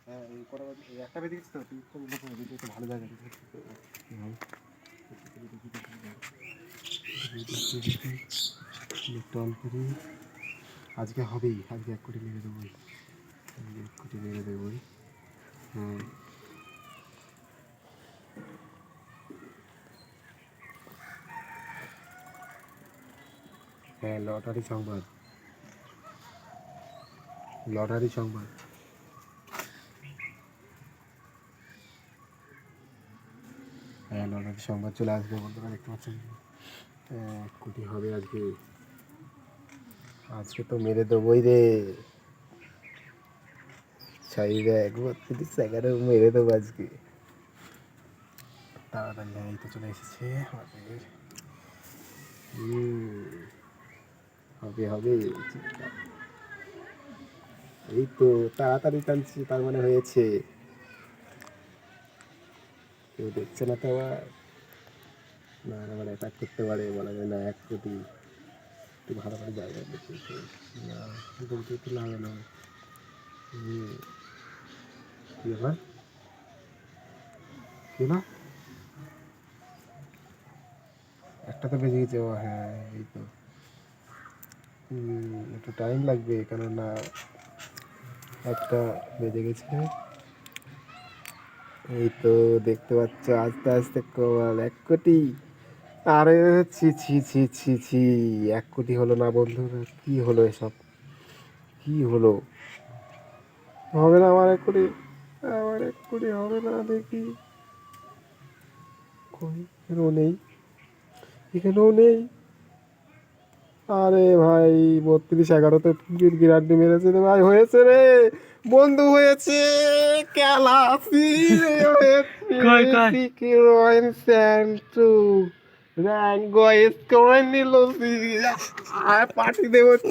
হ্যাঁ এই কটা এই একটা বেজে গেছে তো তুই তো ভালো জায়গা টল করি আজকে হবেই, আজকে 1 কোটি মেরে দেবোই, আজকে 1 কোটি মেরে দেবোই। হ্যাঁ হ্যাঁ লটারি সংবাদ, লটারি সংবাদ। হ্যাঁ লটারি সংবাদ চলে আসবে বন্ধুরা, দেখতে পাচ্ছেন 1 কোটি হবে আজকে, আজকে তো মেরে দেবোই রে শাড়িরা 1 32 মেরে দেবো আজকে তাড়াতাড়ি। হ্যাঁ এই তো চলে এসেছে আমাদের। হবে হবে, এই তো তাড়াতাড়ি টানছি, তার মানে হয়েছে। কেউ দেখছে না তো আবার, না আবার অ্যাটাক করতে পারে, বলা যায় না। 1 কোটি একটু ভালো ভালো জায়গায় দেখেছে না, বলতে একটু লাগে না। কি ব্যাপার, কি না একটা তো বেজে গেছে। ও হ্যাঁ এই তো একটু টাইম লাগবে, কেননা একটা বেজে গেছে। এই তো দেখতে পাচ্ছ আস্তে আস্তে কমাল 1 কোটি। আরে ছি ছি ছি ছি ছি, 1 কোটি হলো না বন্ধুরা, কি হলো এসব, কি হলো? হবে না আমার 1 কোটি, আমার 1 কোটি হবে না দেখি। কই এখানেও নেই, এখানেও নেই। আরে ভাই 32-11 গিরান্টি মেরেছে রে ভাই, হয়েছে রে বন্ধু, হয়েছে ক্যালাসি হয়েছে কি রয়েন স্যান্টু র্যাঙ্ক গয়েস করে নিল, পার্টি দেবো।